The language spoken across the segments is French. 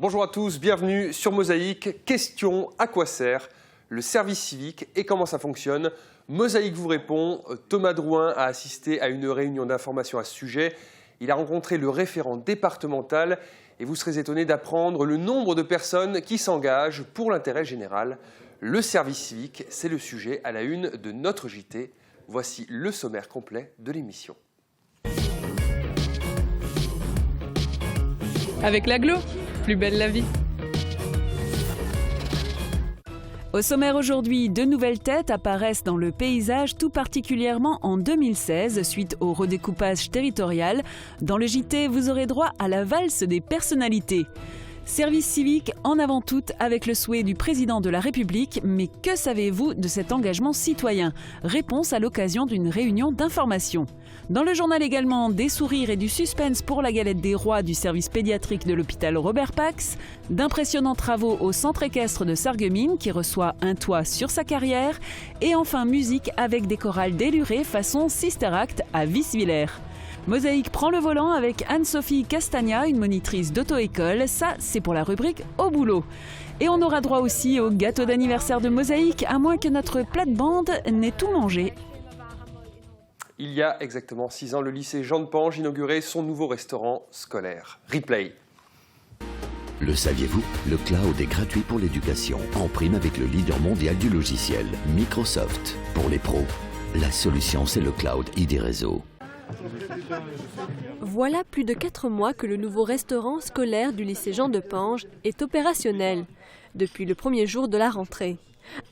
Bonjour à tous, bienvenue sur Mosaïque. Question, à quoi sert le service civique et comment ça fonctionne? Mosaïque vous répond. Thomas Drouin a assisté à une réunion d'information à ce sujet. Il a rencontré le référent départemental et vous serez étonné d'apprendre le nombre de personnes qui s'engagent pour l'intérêt général. Le service civique, c'est le sujet à la une de notre JT. Voici le sommaire complet de l'émission. Avec l'agglo, plus belle la vie. Au sommaire aujourd'hui, de nouvelles têtes apparaissent dans le paysage, tout particulièrement en 2016, suite au redécoupage territorial. Dans le JT, vous aurez droit à la valse des personnalités. Service civique en avant toute avec le souhait du président de la République. Mais que savez-vous de cet engagement citoyen? Réponse à l'occasion d'une réunion d'information. Dans le journal également, des sourires et du suspense pour la galette des rois du service pédiatrique de l'hôpital Robert Pax, d'impressionnants travaux au centre équestre de Sarreguemines qui reçoit un toit sur sa carrière, et enfin musique avec des chorales délurées façon Sister Act à Visvillers. Mosaïque prend le volant avec Anne-Sophie Castagna, une monitrice d'auto-école. Ça, c'est pour la rubrique Au boulot. Et on aura droit aussi au gâteau d'anniversaire de Mosaïque, à moins que notre plate-bande n'ait tout mangé. Il y a exactement 6 ans, le lycée Jean de Pange inaugurait son nouveau restaurant scolaire, Replay. Le saviez-vous? Le cloud est gratuit pour l'éducation, en prime avec le leader mondial du logiciel, Microsoft. Pour les pros, la solution c'est le cloud ID Réseau. Voilà plus de 4 mois que le nouveau restaurant scolaire du lycée Jean de Pange est opérationnel, depuis le premier jour de la rentrée.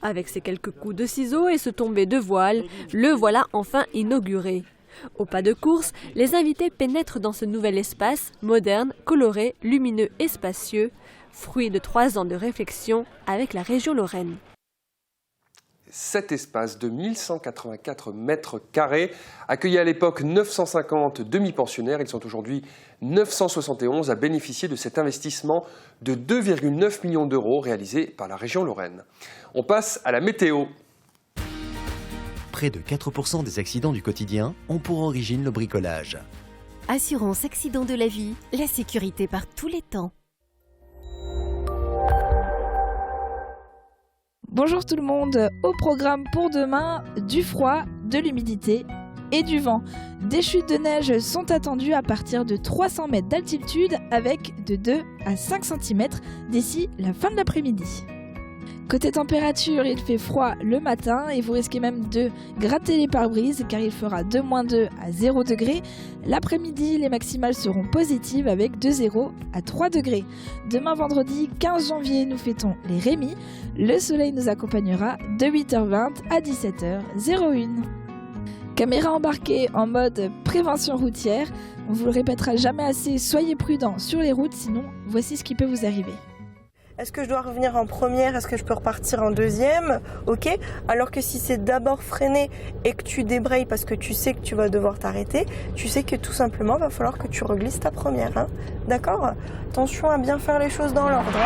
Avec ses quelques coups de ciseaux et ce tombé de voile, le voilà enfin inauguré. Au pas de course, les invités pénètrent dans ce nouvel espace, moderne, coloré, lumineux et spacieux, fruit de 3 ans de réflexion avec la région Lorraine. Cet espace de 1184 mètres carrés accueillait à l'époque 950 demi-pensionnaires. Ils sont aujourd'hui 971 à bénéficier de cet investissement de 2,9 millions d'euros réalisé par la région Lorraine. On passe à la météo. Près de 4% des accidents du quotidien ont pour origine le bricolage. Assurance accident de la vie, la sécurité par tous les temps. Bonjour tout le monde, au programme pour demain, du froid, de l'humidité et du vent. Des chutes de neige sont attendues à partir de 300 mètres d'altitude avec de 2 à 5 cm d'ici la fin de l'après-midi. Côté température, il fait froid le matin et vous risquez même de gratter les pare-brises car il fera de -2 à 0 degrés. L'après-midi, les maximales seront positives avec de 0 à 3 degrés. Demain vendredi 15 janvier, nous fêtons les Rémis. Le soleil nous accompagnera de 8h20 à 17h01. Caméra embarquée en mode prévention routière. On vous le répétera jamais assez, soyez prudents sur les routes, sinon voici ce qui peut vous arriver. Est-ce que je dois revenir en première? Est-ce que je peux repartir en deuxième? Ok. Alors que si c'est d'abord freiner et que tu débrayes parce que tu sais que tu vas devoir t'arrêter, tu sais que tout simplement, il va falloir que tu reglisses ta première. Hein. D'accord? Attention à bien faire les choses dans l'ordre.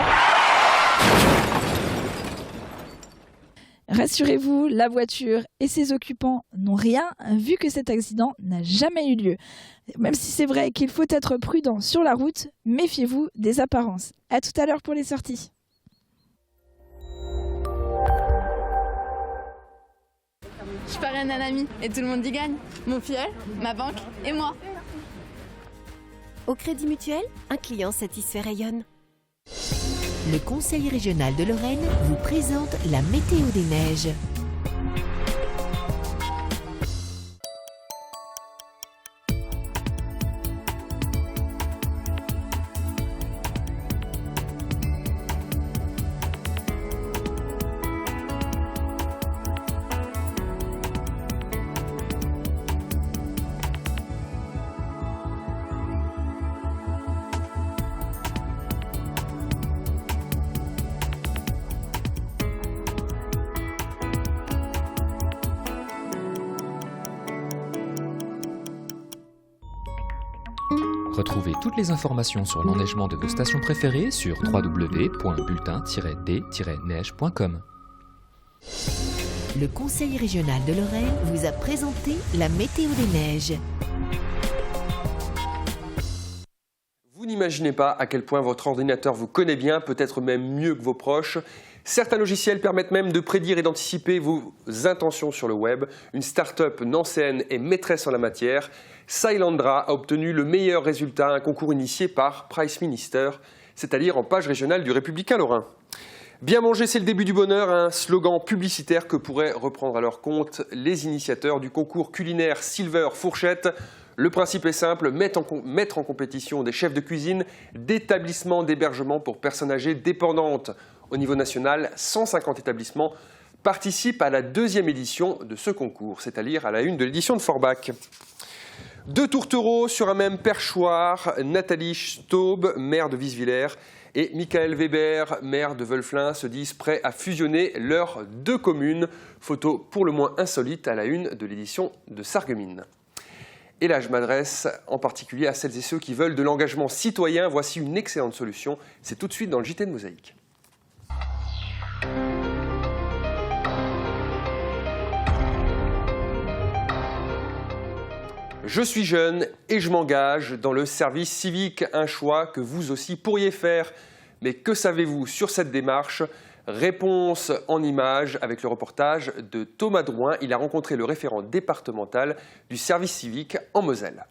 Rassurez-vous, la voiture et ses occupants n'ont rien vu que cet accident n'a jamais eu lieu. Même si c'est vrai qu'il faut être prudent sur la route, méfiez-vous des apparences. À tout à l'heure pour les sorties. Je parraine un ami et tout le monde y gagne. Mon filleul, ma banque et moi. Au Crédit Mutuel, un client satisfait rayonne. Le Conseil régional de Lorraine vous présente la météo des neiges. Retrouvez toutes les informations sur l'enneigement de vos stations préférées sur www.bulletin-d-neige.com. Le Conseil régional de Lorraine vous a présenté la météo des neiges. Vous n'imaginez pas à quel point votre ordinateur vous connaît bien, peut-être même mieux que vos proches. Certains logiciels permettent même de prédire et d'anticiper vos intentions sur le web. Une start-up nancéenne est maîtresse en la matière. Silandra a obtenu le meilleur résultat, un concours initié par Price Minister, c'est-à-dire en page régionale du Républicain Lorrain. Bien manger, c'est le début du bonheur, un slogan publicitaire que pourraient reprendre à leur compte les initiateurs du concours culinaire Silver Fourchette. Le principe est simple, mettre en compétition des chefs de cuisine d'établissements d'hébergement pour personnes âgées dépendantes. Au niveau national, 150 établissements participent à la 2e édition de ce concours, c'est-à-dire à la 1 de l'édition de Forbach. 2 tourtereaux sur un même perchoir, Nathalie Staub, maire de Wieswiller, et Michael Weber, maire de Wölflin, se disent prêts à fusionner leurs 2 communes. Photo pour le moins insolite à la 1 de l'édition de Sarreguemines. Et là, je m'adresse en particulier à celles et ceux qui veulent de l'engagement citoyen. Voici une excellente solution. C'est tout de suite dans le JT de Mosaïque. Je suis jeune et je m'engage dans le service civique, un choix que vous aussi pourriez faire. Mais que savez-vous sur cette démarche? Réponse en images avec le reportage de Thomas Drouin. Il a rencontré le référent départemental du service civique en Moselle.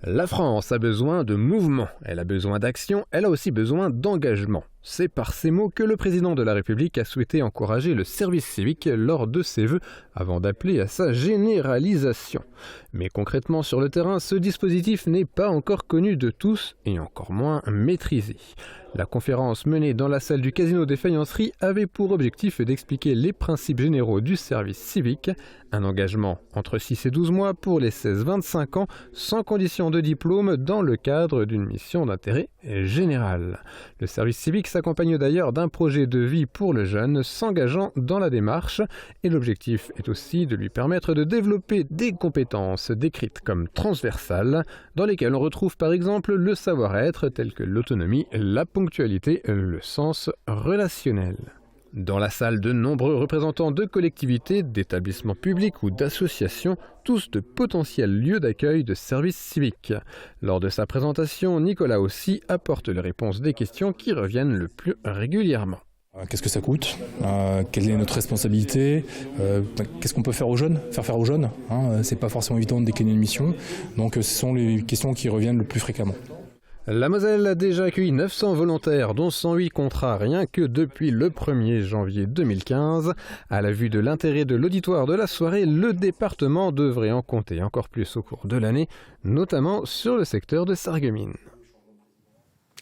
La France a besoin de mouvement, elle a besoin d'action, elle a aussi besoin d'engagement. C'est par ces mots que le président de la République a souhaité encourager le service civique lors de ses vœux, avant d'appeler à sa généralisation. Mais concrètement sur le terrain, ce dispositif n'est pas encore connu de tous et encore moins maîtrisé. La conférence menée dans la salle du Casino des Faïenceries avait pour objectif d'expliquer les principes généraux du service civique, un engagement entre 6 et 12 mois pour les 16-25 ans, sans condition de diplôme dans le cadre d'une mission d'intérêt général. Le service civique s'accompagne d'ailleurs d'un projet de vie pour le jeune s'engageant dans la démarche et l'objectif est aussi de lui permettre de développer des compétences décrites comme transversales dans lesquelles on retrouve par exemple le savoir-être tel que l'autonomie, la ponctualité, le sens relationnel. Dans la salle, de nombreux représentants de collectivités, d'établissements publics ou d'associations, tous de potentiels lieux d'accueil de services civiques. Lors de sa présentation, Nicolas aussi apporte les réponses des questions qui reviennent le plus régulièrement. Qu'est-ce que ça coûte? Quelle est notre responsabilité? Qu'est-ce qu'on peut faire aux jeunes? Faire aux jeunes, c'est pas forcément évident de décliner une mission. Donc ce sont les questions qui reviennent le plus fréquemment. La Moselle a déjà accueilli 900 volontaires, dont 108 contrats rien que depuis le 1er janvier 2015. À la vue de l'intérêt de l'auditoire de la soirée, le département devrait en compter encore plus au cours de l'année, notamment sur le secteur de Sarreguemines.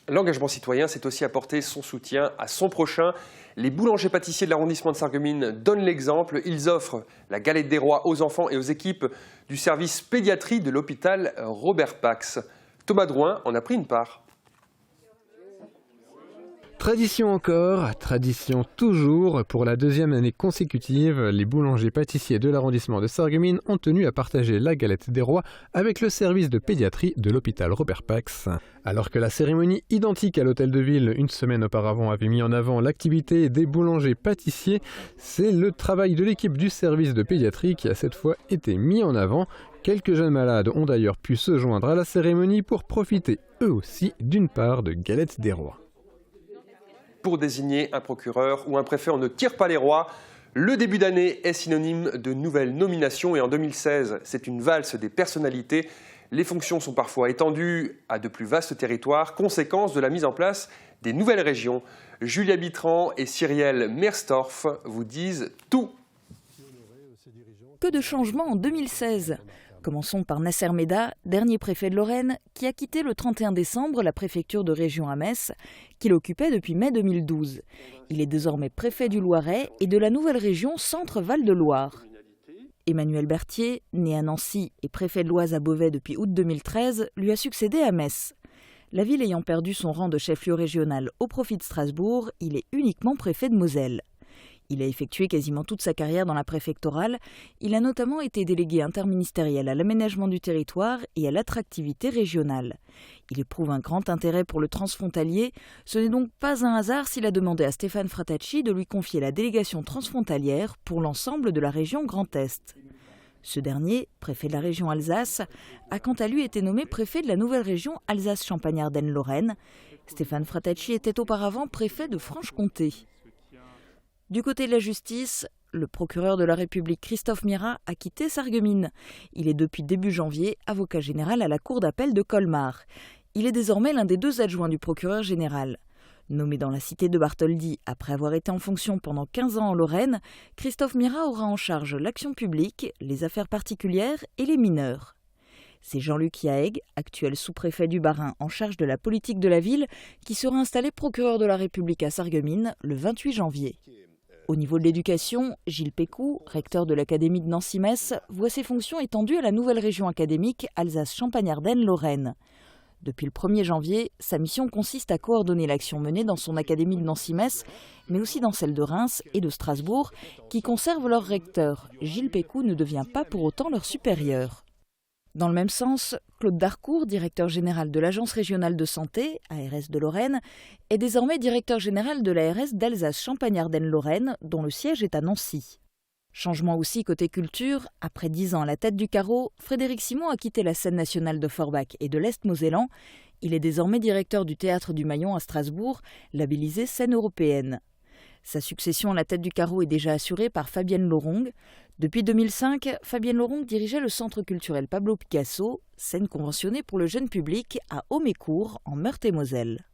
L'engagement citoyen, c'est aussi apporter son soutien à son prochain. Les boulangers-pâtissiers de l'arrondissement de Sarreguemines donnent l'exemple. Ils offrent la galette des rois aux enfants et aux équipes du service pédiatrie de l'hôpital Robert Pax. Thomas Drouin en a pris une part. Tradition encore, tradition toujours. Pour la 2e année consécutive, les boulangers-pâtissiers de l'arrondissement de Sarreguemines ont tenu à partager la galette des rois avec le service de pédiatrie de l'hôpital Robert Pax. Alors que la cérémonie identique à l'hôtel de ville une semaine auparavant avait mis en avant l'activité des boulangers-pâtissiers, c'est le travail de l'équipe du service de pédiatrie qui a cette fois été mis en avant. Quelques jeunes malades ont d'ailleurs pu se joindre à la cérémonie pour profiter eux aussi d'une part de galette des rois. Pour désigner un procureur ou un préfet, on ne tire pas les rois. Le début d'année est synonyme de nouvelles nominations et en 2016, c'est une valse des personnalités. Les fonctions sont parfois étendues à de plus vastes territoires, conséquence de la mise en place des nouvelles régions. Julia Bitran et Cyrielle Merstorff vous disent tout. Que de changements en 2016 ? Commençons par Nasser Meda, dernier préfet de Lorraine, qui a quitté le 31 décembre la préfecture de région à Metz, qu'il occupait depuis mai 2012. Il est désormais préfet du Loiret et de la nouvelle région Centre-Val de Loire. Emmanuel Berthier, né à Nancy et préfet de l'Oise à Beauvais depuis août 2013, lui a succédé à Metz. La ville ayant perdu son rang de chef-lieu régional au profit de Strasbourg, il est uniquement préfet de Moselle. Il a effectué quasiment toute sa carrière dans la préfectorale. Il a notamment été délégué interministériel à l'aménagement du territoire et à l'attractivité régionale. Il éprouve un grand intérêt pour le transfrontalier. Ce n'est donc pas un hasard s'il a demandé à Stéphane Fratacci de lui confier la délégation transfrontalière pour l'ensemble de la région Grand Est. Ce dernier, préfet de la région Alsace, a quant à lui été nommé préfet de la nouvelle région Alsace-Champagne-Ardenne-Lorraine. Stéphane Fratacci était auparavant préfet de Franche-Comté. Du côté de la justice, le procureur de la République Christophe Mirat a quitté Sarreguemines. Il est depuis début janvier avocat général à la cour d'appel de Colmar. Il est désormais l'un des 2 adjoints du procureur général. Nommé dans la cité de Bartholdi après avoir été en fonction pendant 15 ans en Lorraine, Christophe Mirat aura en charge l'action publique, les affaires particulières et les mineurs. C'est Jean-Luc Yaeg, actuel sous-préfet du Bas-Rhin en charge de la politique de la ville, qui sera installé procureur de la République à Sarreguemines le 28 janvier. Au niveau de l'éducation, Gilles Pécou, recteur de l'Académie de Nancy-Metz, voit ses fonctions étendues à la nouvelle région académique Alsace-Champagne-Ardenne-Lorraine. Depuis le 1er janvier, sa mission consiste à coordonner l'action menée dans son académie de Nancy-Metz, mais aussi dans celle de Reims et de Strasbourg, qui conservent leur recteur. Gilles Pécou ne devient pas pour autant leur supérieur. Dans le même sens, Claude Darcourt, directeur général de l'Agence régionale de santé, ARS de Lorraine, est désormais directeur général de l'ARS d'Alsace-Champagne-Ardenne-Lorraine, dont le siège est à Nancy. Changement aussi côté culture, après 10 ans à la tête du carreau, Frédéric Simon a quitté la scène nationale de Forbach et de l'Est-Mosellan. Il est désormais directeur du Théâtre du Maillon à Strasbourg, labellisé scène européenne. Sa succession à la tête du carreau est déjà assurée par Fabienne Laurong. Depuis 2005, Fabienne Laurong dirigeait le centre culturel Pablo Picasso, scène conventionnée pour le jeune public à Haumécourt, en Meurthe-et-Moselle.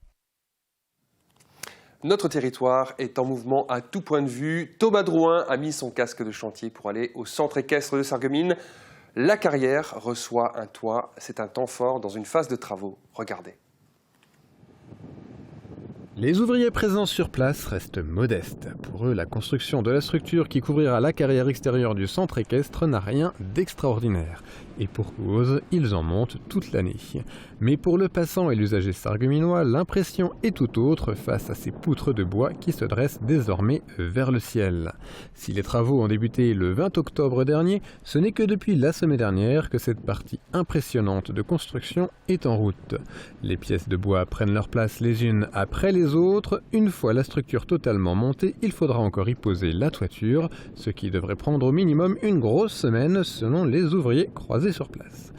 Notre territoire est en mouvement à tout point de vue. Thomas Drouin a mis son casque de chantier pour aller au centre équestre de Sarreguemines. La carrière reçoit un toit. C'est un temps fort dans une phase de travaux. Regardez. Les ouvriers présents sur place restent modestes. Pour eux, la construction de la structure qui couvrira la carrière extérieure du centre équestre n'a rien d'extraordinaire. Et pour cause, ils en montent toute l'année. Mais pour le passant et l'usager sarregueminois, l'impression est tout autre face à ces poutres de bois qui se dressent désormais vers le ciel. Si les travaux ont débuté le 20 octobre dernier, ce n'est que depuis la semaine dernière que cette partie impressionnante de construction est en route. Les pièces de bois prennent leur place les unes après les autres. Une fois la structure totalement montée, il faudra encore y poser la toiture, ce qui devrait prendre au minimum une grosse semaine selon les ouvriers croisés sur place.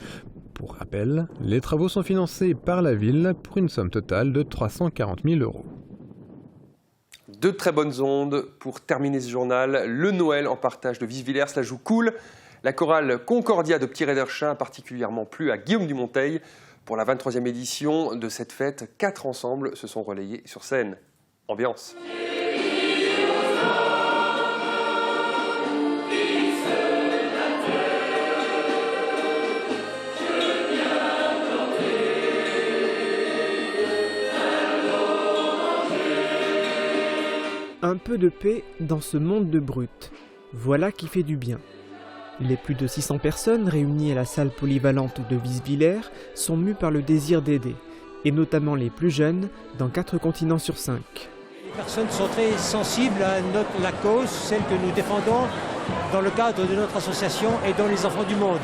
Pour rappel, les travaux sont financés par la ville pour une somme totale de 340 000 €. De très bonnes ondes pour terminer ce journal. Le Noël en partage de Vicevillers, cela joue cool. La chorale Concordia de Petit-Réderchin a particulièrement plu à Guillaume Dumonteil. Pour la 23e édition de cette fête, 4 ensembles se sont relayés sur scène. Ambiance. Un peu de paix dans ce monde de brutes. Voilà qui fait du bien. Les plus de 600 personnes réunies à la salle polyvalente de Vicevillers sont mues par le désir d'aider, et notamment les plus jeunes, dans 4 continents sur 5. Les personnes sont très sensibles à la cause, celle que nous défendons dans le cadre de notre association et dans les enfants du monde.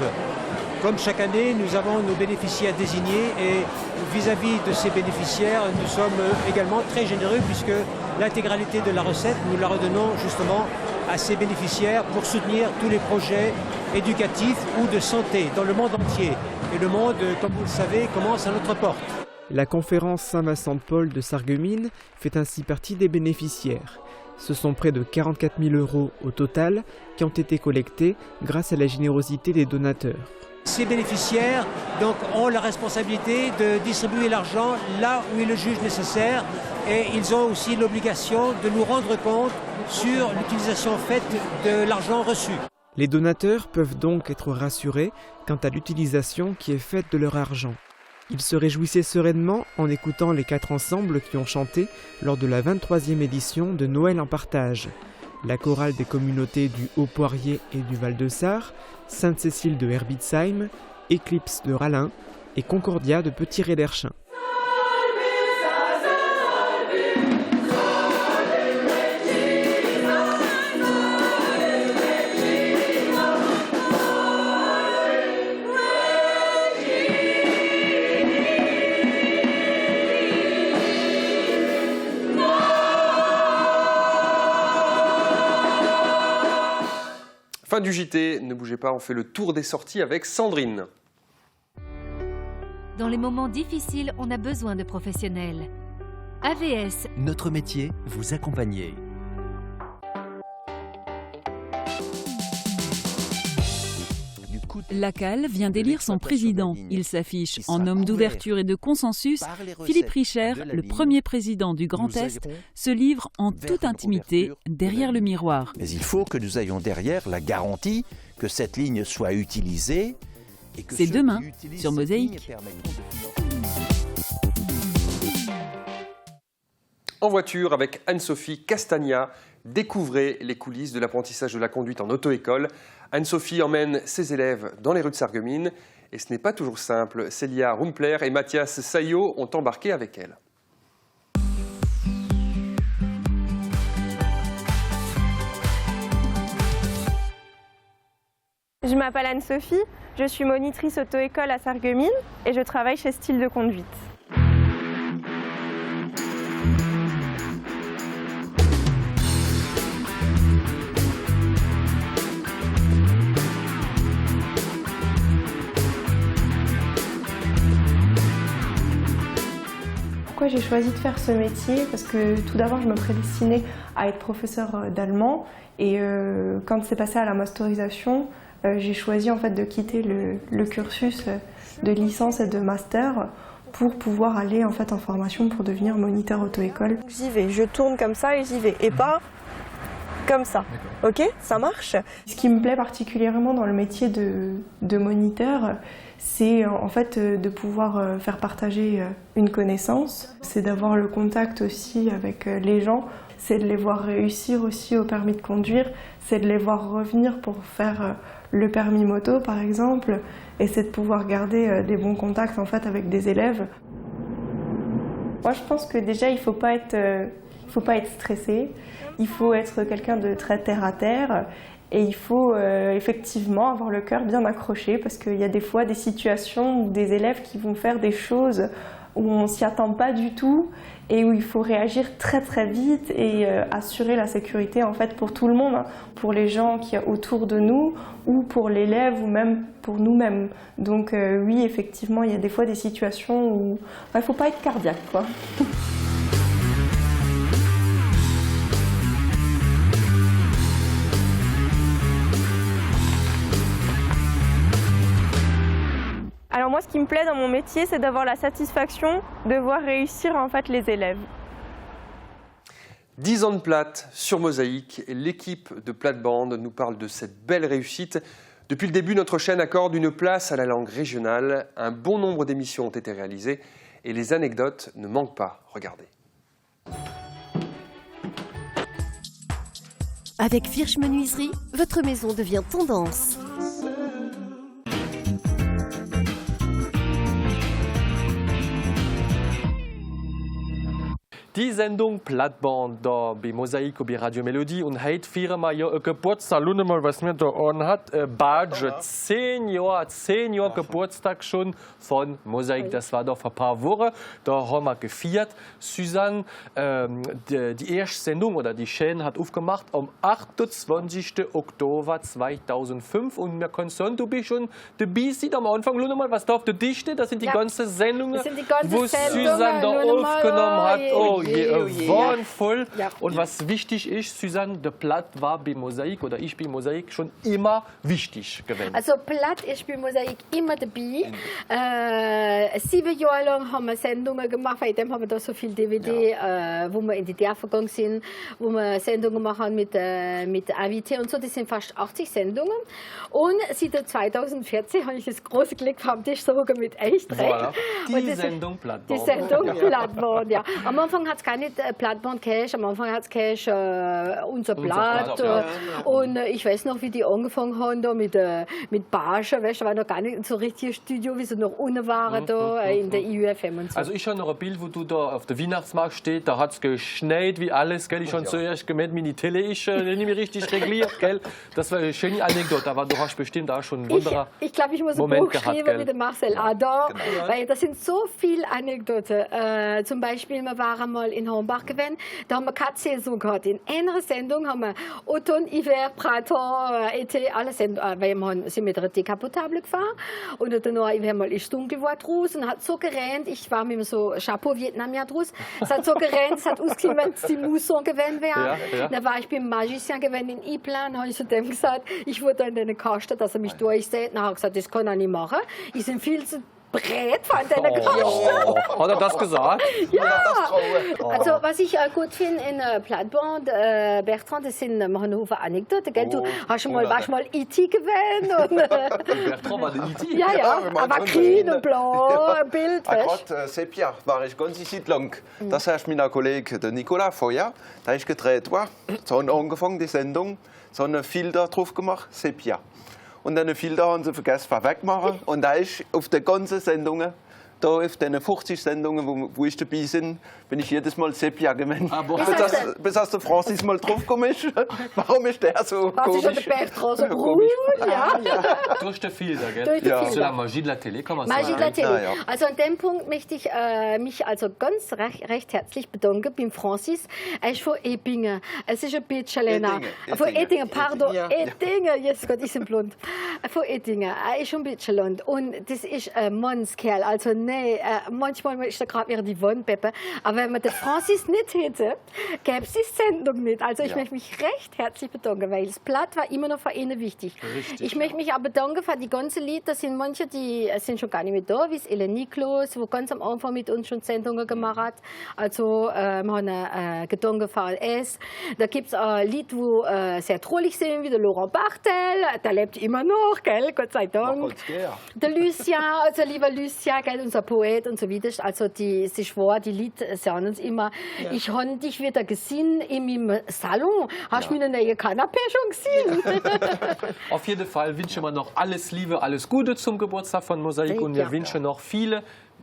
Comme chaque année, nous avons nos bénéficiaires désignés et vis-à-vis de ces bénéficiaires, nous sommes également très généreux puisque l'intégralité de la recette, nous la redonnons justement à ces bénéficiaires pour soutenir tous les projets éducatifs ou de santé dans le monde entier. Et le monde, comme vous le savez, commence à notre porte. La conférence Saint-Vincent-de-Paul de Sarreguemines fait ainsi partie des bénéficiaires. Ce sont près de 44 000 € au total qui ont été collectés grâce à la générosité des donateurs. Ces bénéficiaires donc, ont la responsabilité de distribuer l'argent là où ils le jugent nécessaire et ils ont aussi l'obligation de nous rendre compte sur l'utilisation faite de l'argent reçu. Les donateurs peuvent donc être rassurés quant à l'utilisation qui est faite de leur argent. Ils se réjouissaient sereinement en écoutant les 4 ensembles qui ont chanté lors de la 23e édition de Noël en partage. La chorale des communautés du Haut-Poirier et du Val-de-Sarre, Sainte-Cécile de Herbitzheim, Éclipse de Rallin et Concordia de Petit-Réderchin. Fin du JT, ne bougez pas, on fait le tour des sorties avec Sandrine. Dans les moments difficiles, on a besoin de professionnels. AVS. Notre métier, vous accompagner. Lacal vient d'élire son président. Il s'affiche en homme d'ouverture et de consensus. Philippe Richer, le premier président du Grand Est, se livre en toute intimité derrière le miroir. Mais il faut que nous ayons derrière la garantie que cette ligne soit utilisée. C'est demain sur Mosaïque. En voiture avec Anne-Sophie Castagna, découvrez les coulisses de l'apprentissage de la conduite en auto-école. Anne-Sophie emmène ses élèves dans les rues de Sarreguemines et ce n'est pas toujours simple. Célia Rumpler et Mathias Saillot ont embarqué avec elle. Je m'appelle Anne-Sophie, je suis monitrice auto-école à Sarreguemines et je travaille chez Style de Conduite. Pourquoi j'ai choisi de faire ce métier? Parce que tout d'abord, je me prédestinais à être professeur d'allemand et quand c'est passé à la masterisation, j'ai choisi en fait de quitter le cursus de licence et de master pour pouvoir aller en fait en formation pour devenir moniteur auto-école. J'y vais, je tourne comme ça et j'y vais et pas comme ça. Ok, ça marche. Ce qui me plaît particulièrement dans le métier de moniteur, c'est en fait de pouvoir faire partager une connaissance, c'est d'avoir le contact aussi avec les gens, c'est de les voir réussir aussi au permis de conduire, c'est de les voir revenir pour faire le permis moto par exemple, et c'est de pouvoir garder des bons contacts en fait avec des élèves. Moi je pense que déjà il ne faut pas être stressé, il faut être quelqu'un de très terre à terre. Et il faut effectivement avoir le cœur bien accroché parce qu'il y a des fois des situations où des élèves qui vont faire des choses où on ne s'y attend pas du tout et où il faut réagir très très vite et assurer la sécurité en fait pour tout le monde, hein, pour les gens qui sont autour de nous ou pour l'élève ou même pour nous-mêmes. Donc oui, effectivement, il y a des fois des situations où il ne faut pas être cardiaque, quoi. Alors moi, ce qui me plaît dans mon métier, c'est d'avoir la satisfaction de voir réussir en fait les élèves. 10 ans de plate sur Mosaïque, l'équipe de Plate-Bande nous parle de cette belle réussite. Depuis le début, notre chaîne accorde une place à la langue régionale. Un bon nombre d'émissions ont été réalisées et les anecdotes ne manquent pas. Regardez. Avec Firsch Menuiserie, votre maison devient tendance. Die Sendung Plate-Bande da bei Mosaïque und bei Radio Melodie und heute feiern wir ja ein Geburtstag. Schauen mal, was mir da an hat. Badge, 10 Jahre Geburtstag schon von Mosaïque. Das war doch vor ein paar Wochen. Da haben wir gefeiert. Susanne, die erste Sendung oder die Chaîne hat aufgemacht am 28. Oktober 2005 und wir können sagen, du bist schon dabei seit am Anfang. Schau mal, was da auf der Dichte, das sind die ganzen Sendungen, wo Susanne da aufgenommen hat. Oh je, waren voll. Ja. Und was wichtig ist, Susanne, der Platt war bei Mosaïque oder ich bei Mosaïque schon immer wichtig gewesen. Also Platt ist bei Mosaïque immer dabei. 7 Jahre lang haben wir Sendungen gemacht, bei dem haben wir da so viel DVD, wo wir in die Dörfer gegangen sind, wo wir Sendungen machen mit AVT und so. Das sind fast 80 Sendungen. Und seit 2014 habe ich das große Glück am Tisch zu hocken mit echt recht. Voilà. Die Sendung Plate-Bande. Die Sendung Plate-Bande, ja. Am Anfang hat es gar nicht Plate-Bande Cash, am Anfang hat es Cash unser Blatt. Und ich weiß noch, wie die angefangen haben da mit Barsche, weißt du, war noch gar nicht so richtig Studio, wie sie noch unten waren da in der IUFM und so. Also ich habe noch ein Bild, wo du da auf der Weihnachtsmarkt stehst, da hat es geschneit wie alles, gell? Ich habe zuerst gemerkt, meine Tele ist nicht mehr richtig regliert, gell? Das war eine schöne Anekdote, aber du hast bestimmt auch schon einen wunderbaren Ich glaube, ich muss ein Buch schreiben mit dem Marcel Adam, weil das sind so viele Anekdoten. Zum Beispiel, wir waren mal in Hornbach gewesen. Da haben wir keine Saison gehabt. In einer Sendung haben wir Automne, Hiver, Printemps, Été, alle Sendungen. Wir sind mit einer Dekapotable gefahren. Und danach mal ist dunkel geworden raus und hat so gerannt. Ich war mit so Chapeau Vietnamien draus. Es hat so gerannt, es hat ausgesehen, wenn es die Mousson gewesen wäre. Ja. Dann war ich beim Magicien gewesen in Yplan. Habe ich zu dem gesagt, ich wurde in den Kasten, dass er mich durchsieht. Dann habe ich gesagt, das kann er nicht machen. Ich bin viel zu breit von deiner Kasten. Hat er das gesagt? Ja. Also was ich gut finde in Plattband, Bertrand, das sind eine Haufen Anekdoten. Du warst mal E.T. gewesen. Bertrand war der E.T.? Ja, aber grün und blau, Bild. Gerade Sepia war ich ganz Zeit lang. Das heißt, mein Kollege der Nicolas Feuer, da ist gedreht war, so haben angefangen die Sendung, so einen Filter drauf gemacht, Sepia. Und dann Filter haben sie vergessen wegmachen. Und da ist auf den ganzen Sendungen, da auf den 50 Sendungen, wo ich dabei bin, bin ich jedes Mal Sepia gewesen. Bis als der Francis mal draufgekommen ist. Warum ist der so komisch? Was ist der Bertrand so grün? Ja. Durch den Filter, gell? Durch den Filter. C'est la magie de la télé, kann man sagen. Magie de la télé. Also an dem Punkt möchte ich mich also ganz recht herzlich bedanken beim Francis. Er ist von Eppingen. Es ist ein bisschen länger. Von Ettingen, pardon. Ettingen, jetzt Gott, ich bin blond. Von Ettingen. Er ist schon ein bisschen blond. Und das ist ein Mannskerl. Also nee, manchmal ist da gerade wieder die Wandpeppe. Aber wenn man den Francis nicht hätte, gäbe es die Sendung nicht. Also ich möchte mich recht herzlich bedanken, weil das Blatt war immer noch für ihn wichtig. Richtig, ich möchte mich auch bedanken für die ganzen Lieder. Da sind manche, die sind schon gar nicht mehr da, wie es Ellen Niklos, wo ganz am Anfang mit uns schon Sendungen gemacht hat. Also wir haben Gedanken für LS. Da gibt es ein Lied, wo sehr traurig sind, wie der Laurent Bartel. Der lebt immer noch, gell? Gott sei Dank. Der Lucien, also lieber Lucien, gell? Unser Poet und so weiter. Also es ist wahr, die Lieder sagen uns immer, ich habe dich wieder gesehen in meinem Salon. Hast du mir eine neue Kanapé schon gesehen? Auf jeden Fall wünschen wir noch alles Liebe, alles Gute zum Geburtstag von Mosaik und wir wünschen noch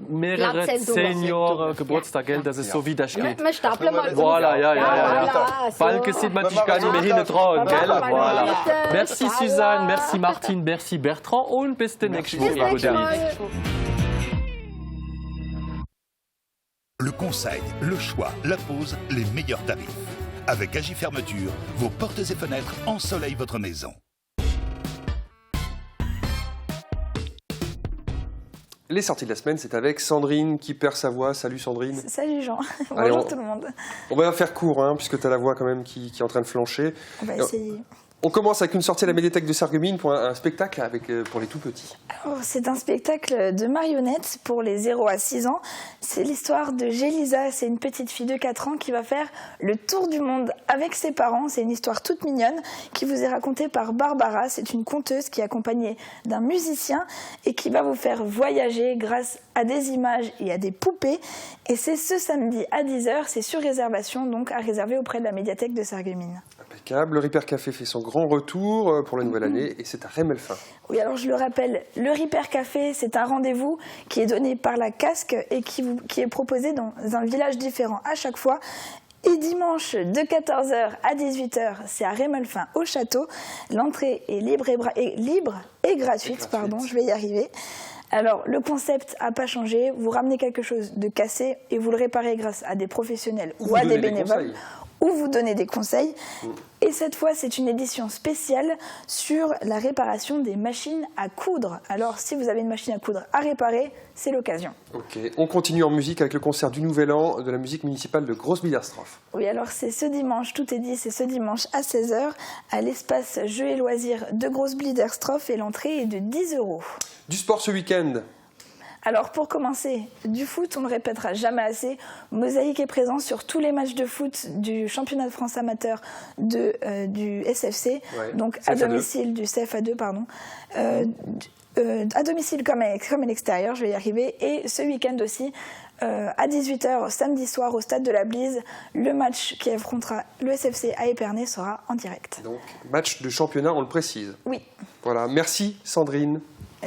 mehrere 10 Jahre Geburtstag, gell, dass es so wieder geht. Wir stapeln mal. Voilà, ja. Bald sieht man sich gar nicht mehr hin trauen, gell? Voilà. Merci Suzanne, merci Martine, merci Bertrand und bis den nächsten Mal. Le conseil, le choix, la pause, les meilleurs tarifs. Avec Agi Fermeture, vos portes et fenêtres ensoleillent votre maison. Les sorties de la semaine, c'est avec Sandrine qui perd sa voix. Salut Sandrine. Salut Jean. Allez, Bonjour tout le monde. On va faire court, hein, puisque tu as la voix quand même qui est en train de flancher. On va essayer. On commence avec une sortie à la médiathèque de Sarreguemines pour un spectacle pour les tout petits. C'est un spectacle de marionnettes pour les 0 à 6 ans. C'est l'histoire de Gélisa, c'est une petite fille de 4 ans qui va faire le tour du monde avec ses parents. C'est une histoire toute mignonne qui vous est racontée par Barbara. C'est une conteuse qui est accompagnée d'un musicien et qui va vous faire voyager grâce à des images et à des poupées. Et c'est ce samedi à 10h, c'est sur réservation, donc à réserver auprès de la médiathèque de Sarreguemines. Impeccable. Le Ripper Café fait son grand retour pour la nouvelle année et c'est à Rémelfin. Oui, alors je le rappelle, le Ripper Café, c'est un rendez-vous qui est donné par la Casque et qui est proposé dans un village différent à chaque fois. Et dimanche de 14h à 18h, c'est à Rémelfin au château. L'entrée est libre et gratuite, pardon, je vais y arriver. Alors, le concept n'a pas changé. Vous ramenez quelque chose de cassé et vous le réparez grâce à des professionnels ou à des bénévoles. Ou vous donnez des conseils. Et cette fois, c'est une édition spéciale sur la réparation des machines à coudre. Alors, si vous avez une machine à coudre à réparer, c'est l'occasion. Ok, on continue en musique avec le concert du Nouvel An de la musique municipale de Grosse-Biederstroff. Oui, alors c'est ce dimanche, tout est dit, c'est ce dimanche à 16h à l'espace Jeux et Loisirs de Grosse-Biederstroff et l'entrée est de 10 €. Du sport ce week-end. Alors pour commencer, du foot, on ne le répétera jamais assez. Mosaïque est présent sur tous les matchs de foot du championnat de France amateur du SFC, donc à domicile, du CFA2, pardon. À domicile comme à l'extérieur, je vais y arriver. Et ce week-end aussi, à 18h, samedi soir, au stade de la Blise, le match qui affrontera le SFC à Épernay sera en direct. Donc, match de championnat, on le précise. Oui. Voilà, merci Sandrine.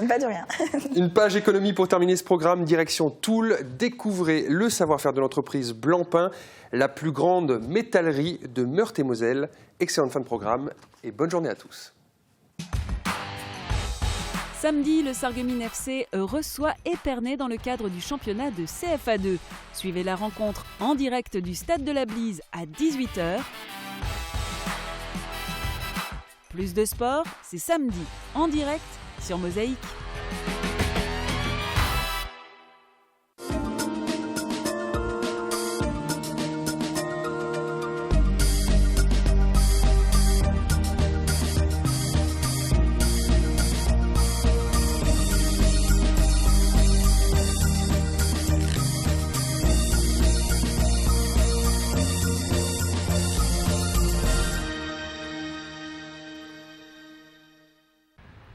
Pas de rien. Une page économie pour terminer ce programme, direction Toul. Découvrez le savoir-faire de l'entreprise Blancpain, la plus grande métallerie de Meurthe-et-Moselle. Excellente fin de programme et bonne journée à tous. Samedi, le Sarreguemines FC reçoit Épernay dans le cadre du championnat de CFA2. Suivez la rencontre en direct du Stade de la Blise à 18h. Plus de sport, c'est samedi, en direct sur Mosaïque.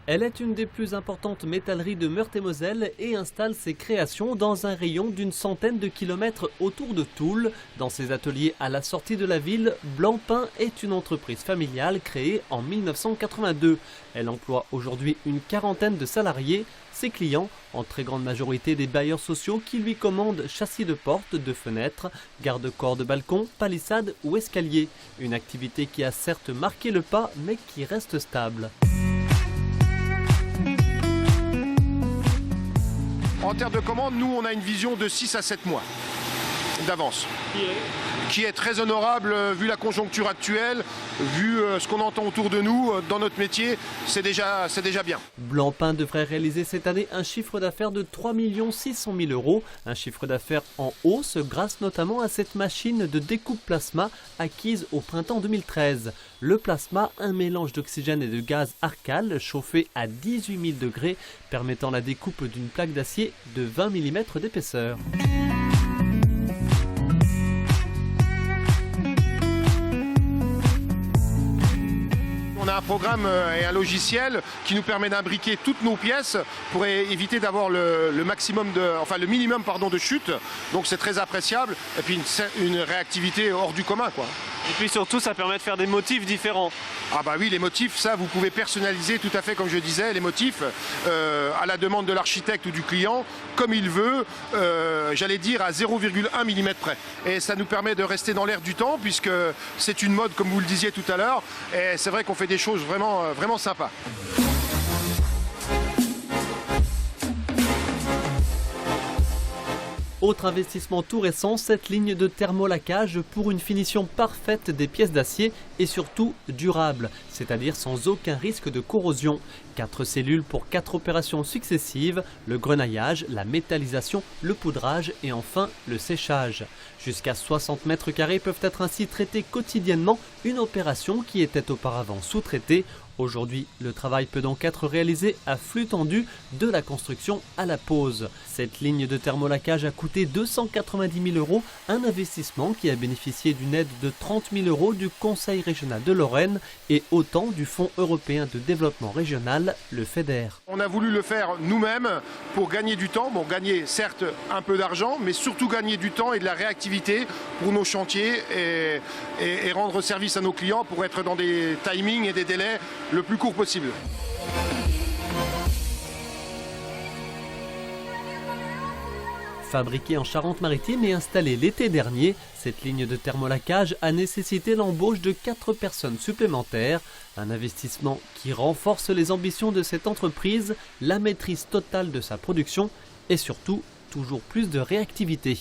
Elle est une des plus importantes métalleries de Meurthe-et-Moselle et installe ses créations dans un rayon d'une centaine de kilomètres autour de Toul. Dans ses ateliers à la sortie de la ville, Blancpain est une entreprise familiale créée en 1982. Elle emploie aujourd'hui une quarantaine de salariés. Ses clients, en très grande majorité des bailleurs sociaux qui lui commandent châssis de portes, de fenêtres, garde-corps de balcon, palissades ou escaliers. Une activité qui a certes marqué le pas mais qui reste stable. En termes de commandes, nous, on a une vision de 6 à 7 mois d'avance. Qui est très honorable vu la conjoncture actuelle, vu ce qu'on entend autour de nous dans notre métier, c'est déjà bien. Blancpain devrait réaliser cette année un chiffre d'affaires de 3 600 000 €, un chiffre d'affaires en hausse grâce notamment à cette machine de découpe plasma acquise au printemps 2013. Le plasma, un mélange d'oxygène et de gaz arcal chauffé à 18 000 degrés, permettant la découpe d'une plaque d'acier de 20 mm d'épaisseur. On a un programme et un logiciel qui nous permet d'imbriquer toutes nos pièces pour éviter d'avoir le minimum de chute. Donc c'est très appréciable et puis une réactivité hors du commun, quoi. Et puis surtout, ça permet de faire des motifs différents. Ah bah oui, les motifs, ça vous pouvez personnaliser tout à fait, comme je disais, les motifs à la demande de l'architecte ou du client, comme il veut, j'allais dire à 0,1 mm près. Et ça nous permet de rester dans l'air du temps, puisque c'est une mode, comme vous le disiez tout à l'heure, et c'est vrai qu'on fait des choses vraiment sympas. Autre investissement tout récent, cette ligne de thermolaquage pour une finition parfaite des pièces d'acier et surtout durable, c'est-à-dire sans aucun risque de corrosion. 4 cellules pour 4 opérations successives, le grenaillage, la métallisation, le poudrage et enfin le séchage. Jusqu'à 60 mètres carrés peuvent être ainsi traités quotidiennement, une opération qui était auparavant sous-traitée. Aujourd'hui, le travail peut donc être réalisé à flux tendu de la construction à la pose. Cette ligne de thermolaquage a coûté 290 000 €, un investissement qui a bénéficié d'une aide de 30 000 € du Conseil régional de Lorraine et autant du Fonds européen de développement régional, le FEDER. On a voulu le faire nous-mêmes pour gagner du temps, gagner certes un peu d'argent, mais surtout gagner du temps et de la réactivité pour nos chantiers et rendre service à nos clients pour être dans des timings et des délais le plus court possible. Fabriquée en Charente-Maritime et installée l'été dernier, cette ligne de thermolaquage a nécessité l'embauche de 4 personnes supplémentaires. Un investissement qui renforce les ambitions de cette entreprise, la maîtrise totale de sa production et surtout toujours plus de réactivité.